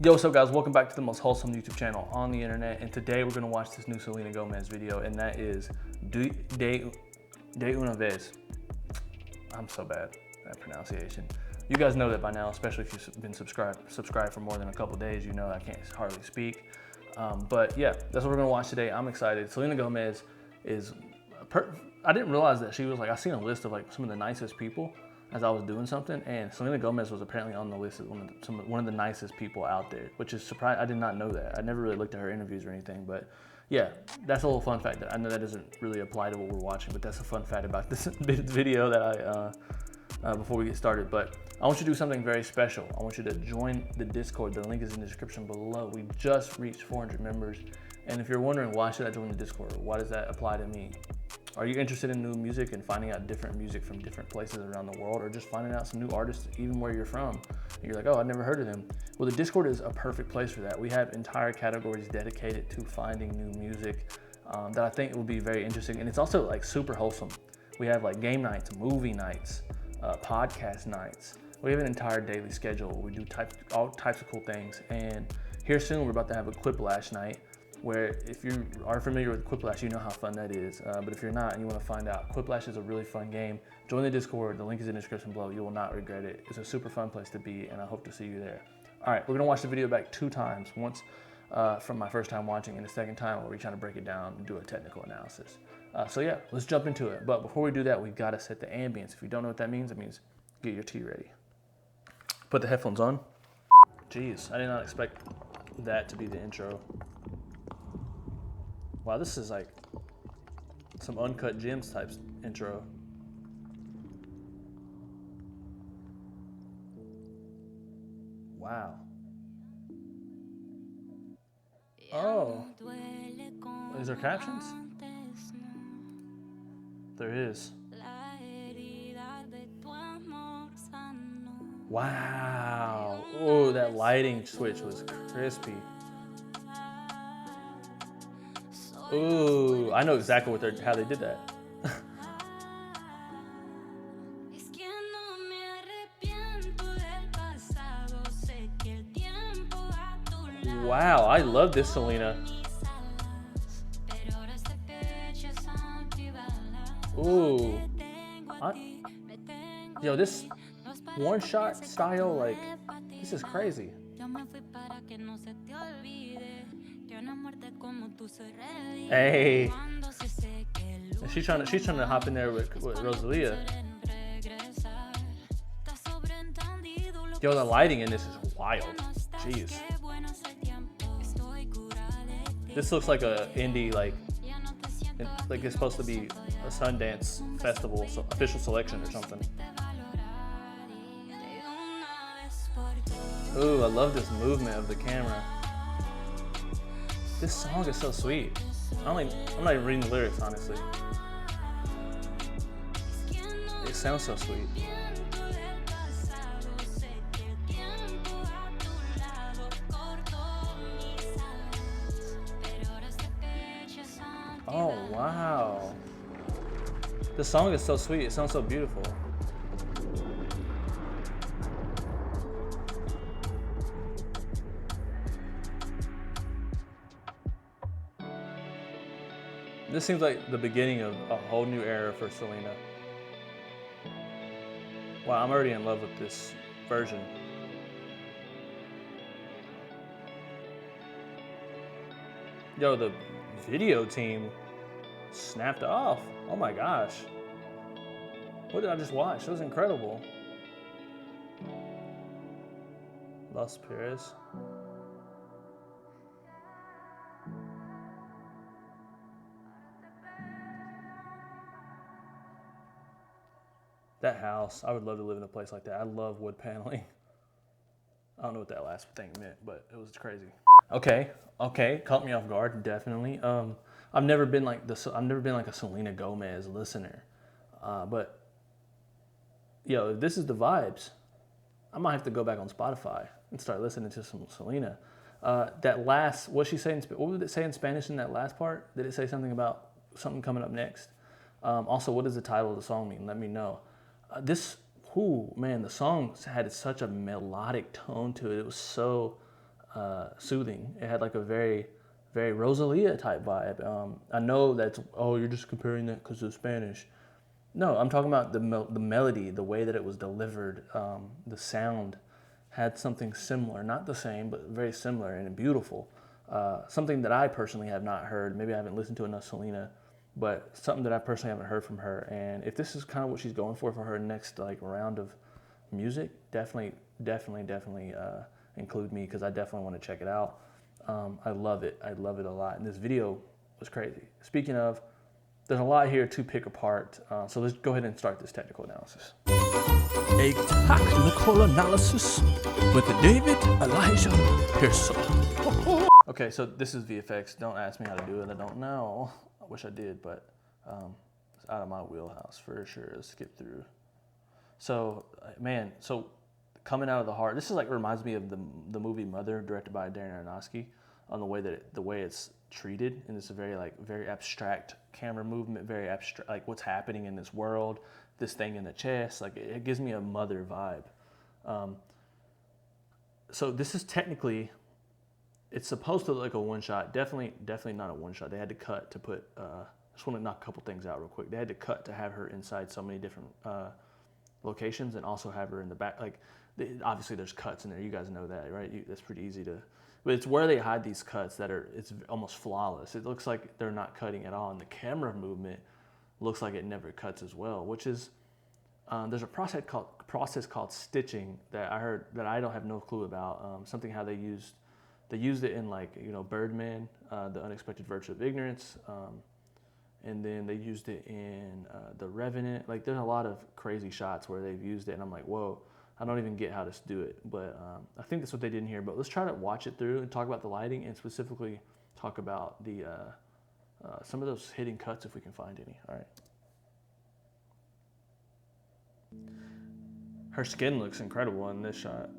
Yo, what's up guys? Welcome back to the most wholesome YouTube channel on the internet. And today we're gonna watch this new Selena Gomez video, and that is De Una Vez. I'm so bad at pronunciation. You guys know that by now, especially if you've been subscribed for more than a couple days. You know I can't hardly speak. But yeah, that's what we're gonna watch today. I'm excited. Selena Gomez is, I didn't realize that she was like, I seen a list of like some of the nicest people as I was doing something, and Selena Gomez was apparently on the list as one of the nicest people out there, which is surprising. I did not know that. I never really looked at her interviews or anything, but yeah, that's a little fun fact. That I know that doesn't really apply to what we're watching, but that's a fun fact about this video that before we get started. But I want you to do something very special. I want you to join the Discord. The link is in the description below. We just reached 400 members, and if you're wondering why should I join the Discord, why does that apply to me? Are you interested in new music and finding out different music from different places around the world, or just finding out some new artists even where you're from? And you're like, oh, I've never heard of them. Well, the Discord is a perfect place for that. We have entire categories dedicated to finding new music that I think will be very interesting. And it's also like super wholesome. We have like game nights, movie nights, podcast nights. We have an entire daily schedule. We do all types of cool things. And here soon, we're about to have a Quiplash night, where if you are familiar with Quiplash, you know how fun that is. But if you're not and you want to find out, Quiplash is a really fun game. Join the Discord. The link is in the description below. You will not regret it. It's a super fun place to be, and I hope to see you there. All right, we're going to watch the video back 2 times. Once from my first time watching, and the second time where we're trying to break it down and do a technical analysis. So yeah, let's jump into it. But before we do that, we've got to set the ambience. If you don't know what that means, it means get your tea ready. Put the headphones on. Jeez, I did not expect that to be the intro. Wow, this is like some Uncut Gems type intro. Wow. Oh. Is there captions? There is. Wow. Oh, that lighting switch was crispy. Ooh, I know exactly how they did that. Wow, I love this Selena. Ooh. Yo, this one shot style, like, this is crazy. Hey. She's trying to hop in there with Rosalia. Yo, the lighting in this is wild. Jeez. This looks like a indie, like it's supposed to be a Sundance festival, so official selection or something. Ooh, I love this movement of the camera. This song is so sweet. I'm not even reading the lyrics, honestly. It sounds so sweet. Oh, wow. The song is so sweet. It sounds so beautiful. This seems like the beginning of a whole new era for Selena. Wow, I'm already in love with this version. Yo, the video team snapped off. Oh my gosh. What did I just watch? It was incredible. Los Perez. That house, I would love to live in a place like that. I love wood paneling. I don't know what that last thing meant, but it was crazy. Okay, caught me off guard, definitely. I've never been like a Selena Gomez listener, but yo, if this is the vibes, I might have to go back on Spotify and start listening to some Selena. That last, what did it say in Spanish in that last part? Did it say something about something coming up next? Also, what does the title of the song mean? Let me know. Man, the song had such a melodic tone to it. It was so soothing. It had like a very, very Rosalia type vibe. I know that's, oh, you're just comparing that because of Spanish. No, I'm talking about the melody, the way that it was delivered, the sound had something similar, not the same, but very similar and beautiful. Something that I personally have not heard. Maybe I haven't listened to enough Selena, but something that I personally haven't heard from her. And if this is kind of what she's going for her next like round of music, definitely include me, because I definitely want to check it out. I love it. I love it a lot. And this video was crazy. Speaking of, there's a lot here to pick apart. So let's go ahead and start this technical analysis. A technical analysis with David Elijah Piersaul. Okay, so this is VFX. Don't ask me how to do it. I don't know. I wish I did, but it's out of my wheelhouse for sure. Let's skip through. So, man, so coming out of the heart. This is like reminds me of the movie Mother, directed by Darren Aronofsky, on the way it's treated, and it's a very abstract camera movement, very abstract, like what's happening in this world, this thing in the chest. Like it gives me a Mother vibe. So this is technically, it's supposed to look like a one shot. Definitely not a one shot. They had to cut to put. Just want to knock a couple things out real quick. They had to cut to have her inside so many different locations, and also have her in the back. Like obviously there's cuts in there. You guys know that, right? That's pretty easy to. But it's where they hide these cuts it's almost flawless. It looks like they're not cutting at all, and the camera movement looks like it never cuts as well. Which is there's a process called stitching that I heard that I don't have no clue about. Something how they used it in like Birdman, The Unexpected Virtue of Ignorance, and then they used it in The Revenant. Like there's a lot of crazy shots where they've used it, and I'm like, whoa. I don't even get how to do it, but I think that's what they did in here. But let's try to watch it through and talk about the lighting, and specifically talk about the some of those hidden cuts if we can find any. All right. Her skin looks incredible in this shot.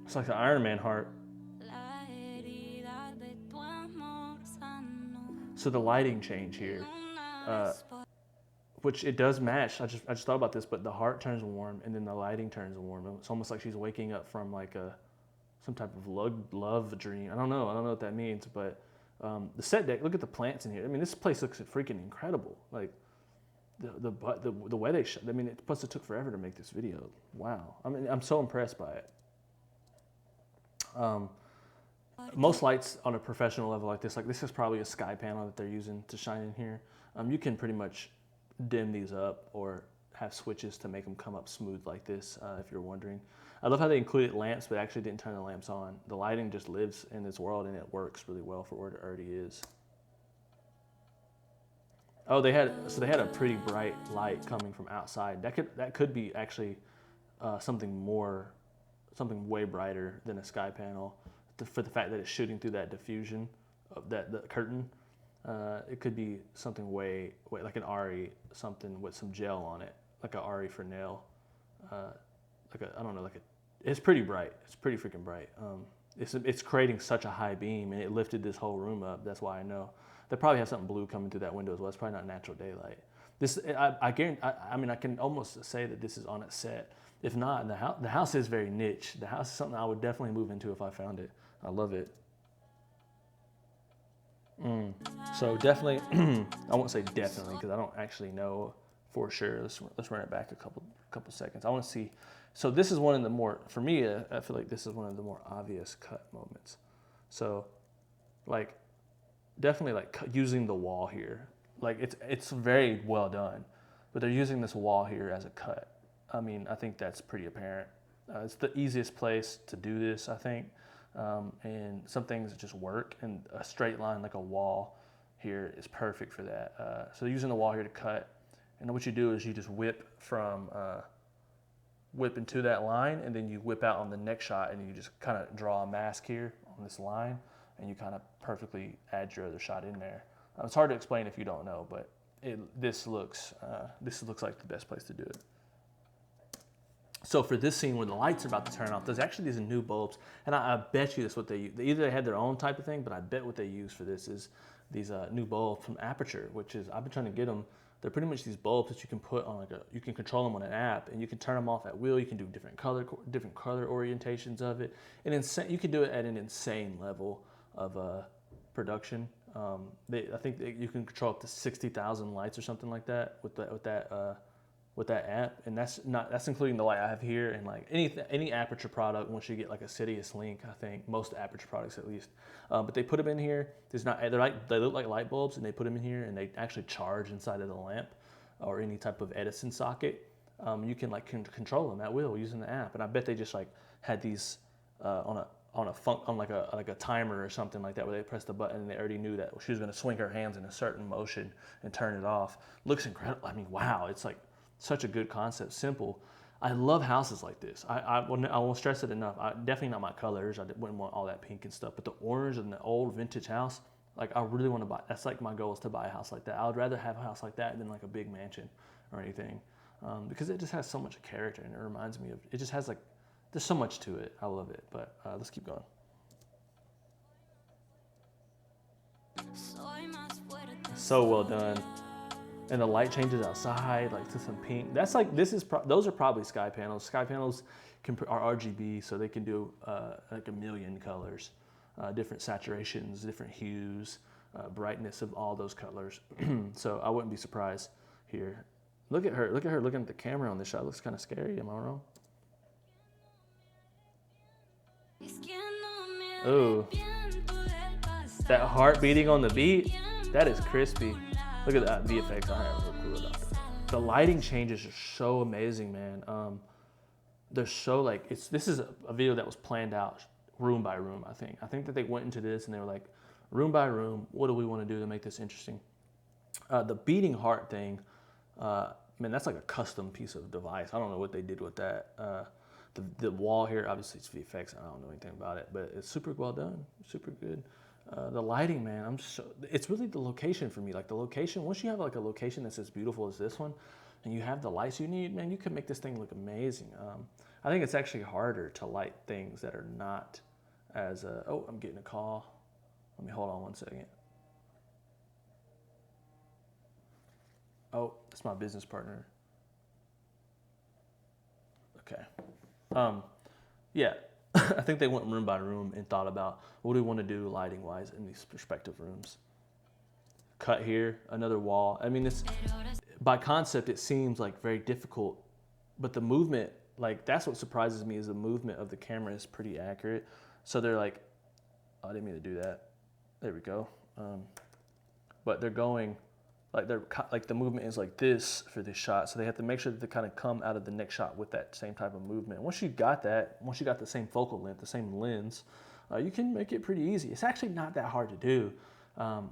It's like the Iron Man heart. So the lighting change here. Which it does match. I just thought about this, but the heart turns warm, and then the lighting turns warm. It's almost like she's waking up from like some type of love dream. I don't know what that means, but the set deck. Look at the plants in here. I mean, this place looks freaking incredible. Like the way they shot. I mean, plus it took forever to make this video. Wow. I mean, I'm so impressed by it. Most lights on a professional level like this is probably a sky panel that they're using to shine in here. You can pretty much dim these up or have switches to make them come up smooth like this, if you're wondering. I love how they included lamps, but actually didn't turn the lamps on. The lighting just lives in this world, and it works really well for what it already is. Oh, they had a pretty bright light coming from outside. That could be actually something way brighter than a sky panel, for the fact that it's shooting through that diffusion of the curtain. It could be something way like an Ari, something with some gel on it, like an Ari for nail. It's pretty bright. It's pretty freaking bright. It's creating such a high beam, and it lifted this whole room up. That's why I know. They probably have something blue coming through that window as well. It's probably not natural daylight. I guarantee. I mean, I can almost say that this is on a set. If not, the house is very niche. The house is something I would definitely move into if I found it. I love it. So definitely, I won't say definitely because I don't actually know for sure. Let's run it back a couple seconds. I want to see. So this is one of the more, for me, I feel like this is one of the more obvious cut moments. So, like, definitely like using the wall here. Like it's very well done, but they're using this wall here as a cut. I mean, I think that's pretty apparent. It's the easiest place to do this, I think. And some things just work, and a straight line like a wall here is perfect for that. So using the wall here to cut, and what you do is you just whip into that line, and then you whip out on the next shot, and you just kind of draw a mask here on this line, and you kind of perfectly add your other shot in there. It's hard to explain if you don't know, but this looks like the best place to do it. So for this scene where the lights are about to turn off, there's actually these new bulbs, and I bet you that's what they use. Either they had their own type of thing, but I bet what they use for this is these new bulbs from Aperture, which is, I've been trying to get them. They're pretty much these bulbs that you can put on you can control them on an app, and you can turn them off at will. You can do different color orientations of it, and you can do it at an insane level of production. I think that you can control up to 60,000 lights or something like that with that app, and that's including the light I have here, and like any Aperture product. Once you get like a Sidious Link, I think most Aperture products at least, but they put them in here. They look like light bulbs, and they put them in here, and they actually charge inside of the lamp or any type of Edison socket. You can like control them at will using the app, and I bet they just like had these on like a timer or something like that, where they pressed the button and they already knew that she was going to swing her hands in a certain motion and turn it off. Looks incredible. I mean, wow, it's like such a good concept, simple. I love houses like this. I won't stress it enough. Definitely not my colors. I wouldn't want all that pink and stuff, but the orange and the old vintage house, like I really want to buy. That's like my goal, is to buy a house like that. I would rather have a house like that than like a big mansion or anything, because it just has so much character, and it reminds me of, it just has like, there's so much to it. I love it, but let's keep going. So well done. And the light changes outside, like to some pink. That's like, those are probably sky panels. Sky panels are RGB, so they can do like a million colors, different saturations, different hues, brightness of all those colors. So I wouldn't be surprised here. Look at her looking at the camera on this shot. It looks kind of scary, am I wrong? Ooh, that heart beating on the beat, that is crispy. Look at that VFX. I have no clue about that. The lighting changes are so amazing, man. They're so like, this is a video that was planned out room by room. I think that they went into this and they were like, room by room, what do we want to do to make this interesting? The beating heart thing, man, that's like a custom piece of device. I don't know what they did with that. The wall here, obviously it's VFX. I don't know anything about it, but it's super well done, super good. The lighting, man, it's really the location for me. Like the location, once you have like a location that's as beautiful as this one, and you have the lights you need, man, you can make this thing look amazing. I think it's actually harder to light things that are not as, oh, I'm getting a call. Let me hold on 1 second. Oh, it's my business partner. Okay. Yeah. I think they went room by room and thought about, what do we want to do lighting wise in these respective rooms. Cut here, another wall. I mean, by concept, it seems like very difficult, but the movement, like that's what surprises me, is the movement of the camera is pretty accurate. So they're like, oh, I didn't mean to do that. There we go. But they're going, like the movement is like this for this shot. So they have to make sure that they kind of come out of the next shot with that same type of movement. Once you got that, once you got the same focal length, the same lens, you can make it pretty easy. It's actually not that hard to do.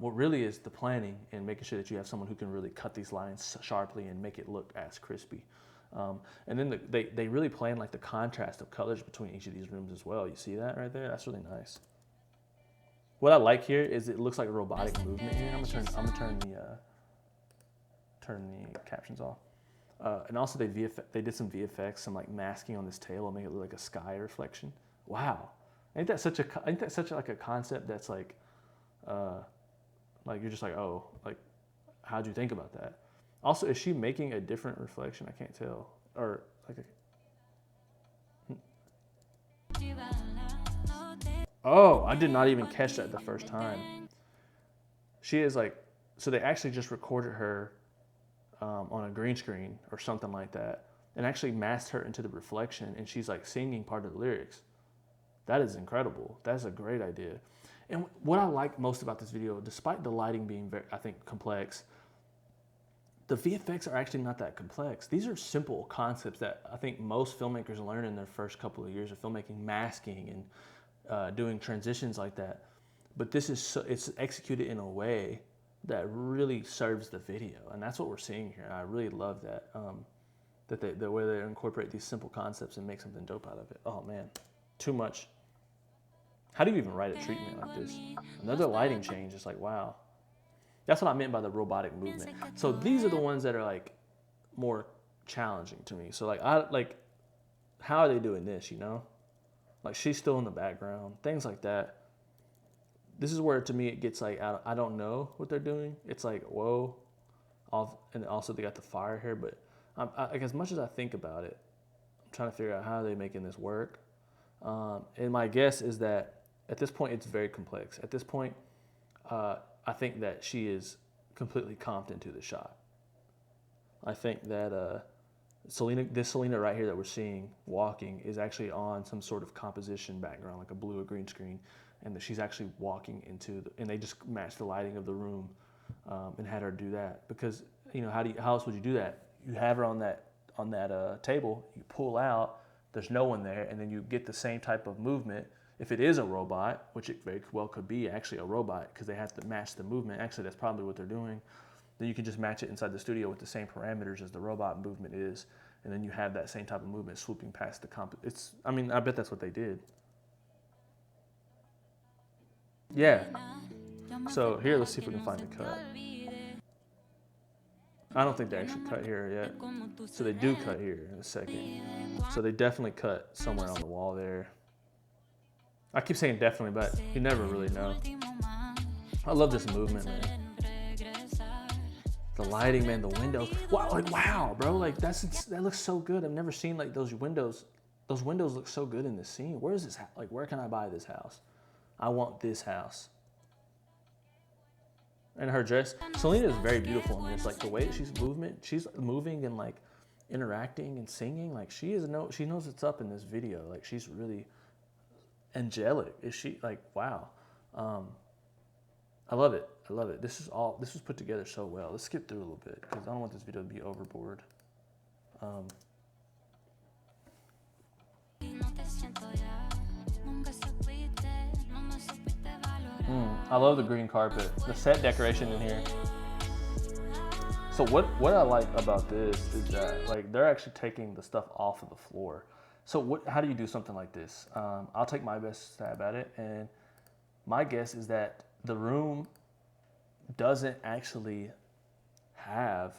What really is the planning and making sure that you have someone who can really cut these lines sharply and make it look as crispy. And then they really plan like the contrast of colors between each of these rooms as well. You see that right there? That's really nice. What I like here is it looks like a robotic movement here. I'm gonna turn the captions off. And also they did some VFX, some like masking on this tail and make it look like a sky reflection. Wow, ain't that such like a concept that's like you're just like, oh, like how'd you think about that? Also, is she making a different reflection? I can't tell. Or like oh, I did not even catch that the first time. She is like, so they actually just recorded her on a green screen or something like that, and actually masked her into the reflection, and she's like singing part of the lyrics. That is incredible. That's a great idea. And what I like most about this video, despite the lighting being very, I think, complex, the VFX are actually not that complex. These are simple concepts that I think most filmmakers learn in their first couple of years of filmmaking, masking and doing transitions like that. But this is it's executed in a way that really serves the video, and that's what we're seeing here. And I really love that, the way they incorporate these simple concepts and make something dope out of it. Oh man, too much. How do you even write a treatment like this? Another lighting change, it's like, wow. That's what I meant by the robotic movement. So these are the ones that are like more challenging to me. So like, how are they doing this, you know? Like she's still in the background, things like that. This is where, to me, it gets like, I don't know what they're doing. It's like, whoa, and also they got the fire here. But like as much as I think about it, I'm trying to figure out how they're making this work. And my guess is that at this point it's very complex. At this point, I think that she is completely comped into the shot. I think that this Selena right here that we're seeing walking is actually on some sort of composition background, like a blue or green screen, and that she's actually walking into and they just matched the lighting of the room and had her do that. Because how else would you do that? You have her on that table, you pull out, there's no one there, and then you get the same type of movement. If it is a robot, which it very well could be actually a robot because they have to match the movement. Actually, that's probably what they're doing. Then you can just match it inside the studio with the same parameters as the robot movement is, and then you have that same type of movement swooping past the I bet that's what they did. Yeah. So here, let's see if we can find the cut. I don't think they actually cut here yet. So they do cut here in a second. So they definitely cut somewhere on the wall there. I keep saying definitely, but you never really know. I love this movement, man. The lighting, man, the windows. Wow, bro, like that looks so good. I've never seen like those windows. Those windows look so good in this scene. Where is this? Like, where can I buy this house? I want this house. And her dress, Selena is very beautiful in this. Like the way that she's moving and like interacting and singing. Like she knows it's up in this video. Like she's really angelic. Is she like, wow. I love it. I love it. This was put together so well. Let's skip through a little bit because I don't want this video to be overboard. I love the green carpet, the set decoration in here. So what I like about this is that like they're actually taking the stuff off of the floor. So how do you do something like this? I'll take my best stab at it, and my guess is that the room doesn't actually have,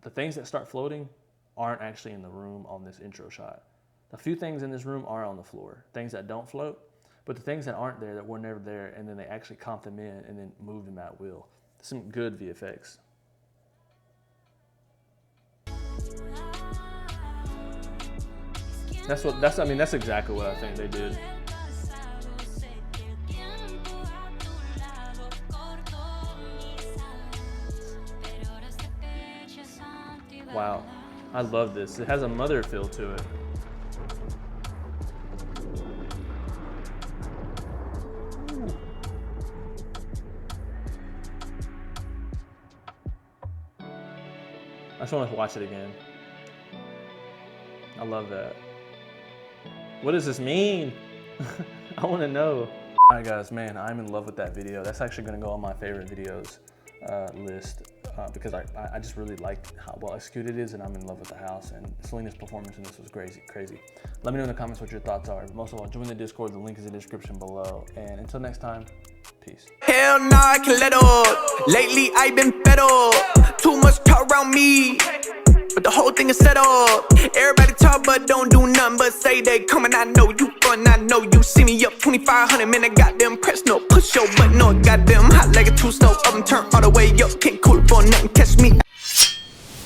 the things that start floating aren't actually in the room on this intro shot. The few things in this room are on the floor, things that don't float, but the things that aren't there, that were never there, and then they actually comp them in and then move them at will. Some good VFX. That's exactly what I think they did. Wow, I love this. It has a mother feel to it. I just want to watch it again. I love that. What does this mean? I want to know. All right, guys, man, I'm in love with that video. That's actually going to go on my favorite videos list because I just really like how well executed it is, and I'm in love with the house. And Selena's performance in this was crazy. Let me know in the comments what your thoughts are. But most of all, join the Discord. The link is in the description below. And until next time, peace. Hell nah, I can let up. Lately, I've been fed up. Too much talk around me, but the whole thing is set up. Everybody talk but don't do nothing but say they coming. I know you fun, I know you see me up 2,500, man, I got them press no push your button, no goddamn hot like a 2-stove oven, turn all the way up, can't cool it for nothing, catch me.